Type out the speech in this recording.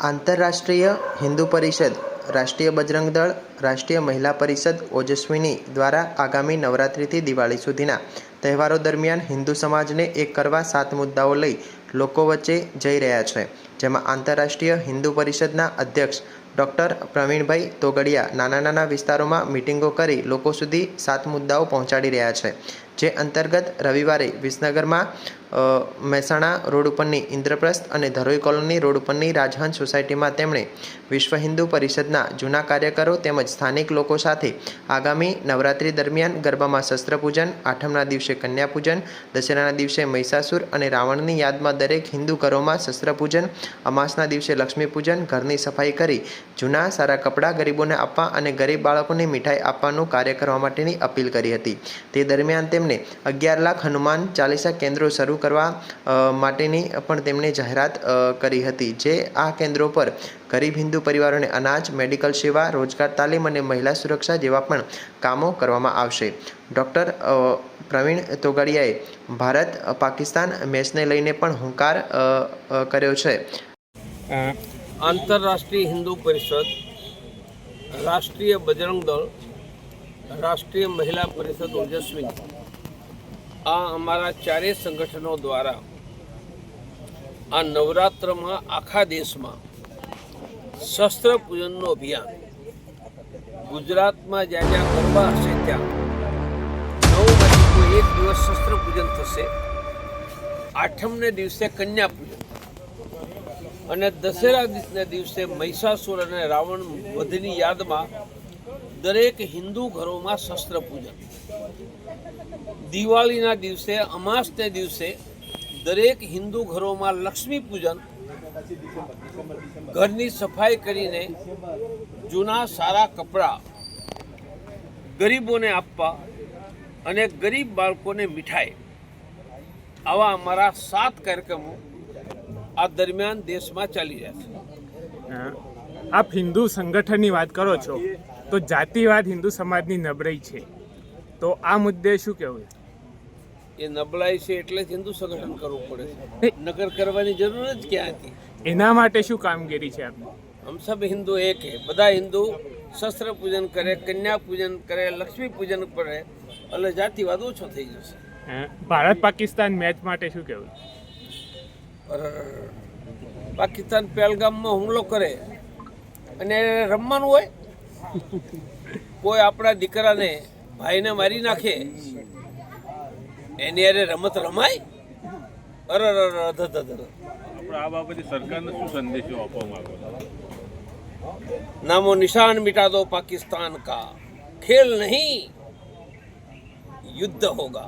આંતરરાષ્ટ્રીય હિન્દુ પરિષદ, રાષ્ટ્રીય બજરંગ દળ, રાષ્ટ્રીય મહિલા પરિષદ ઓજસ્વીની દ્વારા આગામી નવરાત્રિથી દિવાળી સુધીના તહેવારો દરમિયાન હિન્દુ સમાજને એક કરવા 7 મુદ્દાઓ લઈ લોકો વચ્ચે જઈ રહ્યા છે, જેમાં આંતરરાષ્ટ્રીય હિન્દુ પરિષદના અધ્યક્ષ ડૉક્ટર પ્રવીણભાઈ તોગડિયા નાના વિસ્તારોમાં મિટિંગો કરી લોકો સુધી 7 મુદ્દાઓ પહોંચાડી રહ્યા છે. જે અંતર્ગત રવિવારે વિસનગરમાં મહેસાણા રોડ ઉપરની ઇન્દ્રપ્રસ્થ અને ધરોઈ કોલોની રોડ ઉપરની રાજહંસ સોસાયટીમાં તેમણે વિશ્વ હિન્દુ પરિષદના જૂના કાર્યકરો તેમજ સ્થાનિક લોકો સાથે આગામી નવરાત્રિ દરમિયાન ગરબામાં શસ્ત્રપૂજન, આઠમના દિવસે કન્યાપૂજન, દશેરાના દિવસે મહિષાસુર અને રાવણની યાદમાં દરેક હિન્દુ ઘરોમાં શસ્ત્રપૂજન, અમાસના દિવસે લક્ષ્મીપૂજન, ઘરની સફાઈ કરી જૂના સારા કપડાં ગરીબોને આપવા અને ગરીબ બાળકોને મીઠાઈ આપવાનું કાર્ય કરવા માટેની અપીલ કરી હતી. તે દરમિયાન તેમણે 11 લાખ હનુમાન ચાલીસા કેન્દ્રો શરૂ કરવા માટેની પણ તેમણે જાહેરાત કરી હતી. જે આ કેન્દ્રો પર ગરીબ હિન્દુ પરિવારોને અનાજ, મેડિકલ સેવા, રોજગાર તાલીમ અને મહિલા સુરક્ષા જેવા પણ કામો કરવામાં આવશે. ડૉક્ટર પ્રવીણ તોગડિયાએ ભારત પાકિસ્તાન મેચને લઈને પણ હુંકાર કર્યો છે. આંતરરાષ્ટ્રીય હિન્દુ પરિષદ, રાષ્ટ્રીય બજરંગ દળ, રાષ્ટ્રીય મહિલા પરિષદ ઓજસ્વીની, આ અમારા ચારેય સંગઠનો દ્વારા આ નવરાત્રમાં આખા દેશમાં શસ્ત્ર પૂજનનું અભિયાન, ગુજરાતમાં જ્યાં જ્યાં ગરબા હશે ત્યાં 9 એક દિવસ શસ્ત્ર પૂજન થશે, આઠમને દિવસે કન્યા પૂજન અને દશેરાના દિવસે મહિષાસુર અને રાવણ વધની યાદમાં દરેક હિન્દુ ઘરોમાં શસ્ત્ર પૂજન, દિવાળીના દિવસે અમાસને દિવસે દરેક હિન્દુ ઘરોમાં લક્ષ્મી પૂજન, ઘરની સફાઈ કરીને જૂના સારા કપડાં ગરીબોને આપવા અને ગરીબ બાળકોને મીઠાઈ, આવા અમારા 7 કાર્યક્રમો આ દરમિયાન દેશમાં ચાલી રહ્યા છે. આપ હિન્દુ સંગઠનની વાત કરો છો તો જાતિવાદ હિન્દુ સમાજની નબળાઈ છે, તો આ મુદ્દે શું કહેવું? એ નબળાઈ છે એટલે જ હિન્દુ સંગઠન કરવું પડે છે, નકર કરવાની જરૂર જ ક્યાં હતી? એના માટે શું કામગીરી છે આપની? હમ સબ હિન્દુ એક હે, બધા હિન્દુ શસ્ત્ર પૂજન કરે, કન્યા પૂજન કરે, લક્ષ્મી પૂજન કરે, એટલે જાતિવાદ ઓછો થઈ જશે. ભારત પાકિસ્તાન મેચ માટે શું કહેવું? પાકિસ્તાન પહેલગામમાં હુમલો કરે અને રમવાનું હોય, કોઈ આપણા દીકરાને ભાઈને મારી નાખે એની અરે રમત રમાય? આ બાબતે સરકારને શું સંદેશો આપવા માંગો? नामो निशान मिटा दो पाकिस्तान का, खेल नहीं युद्ध होगा.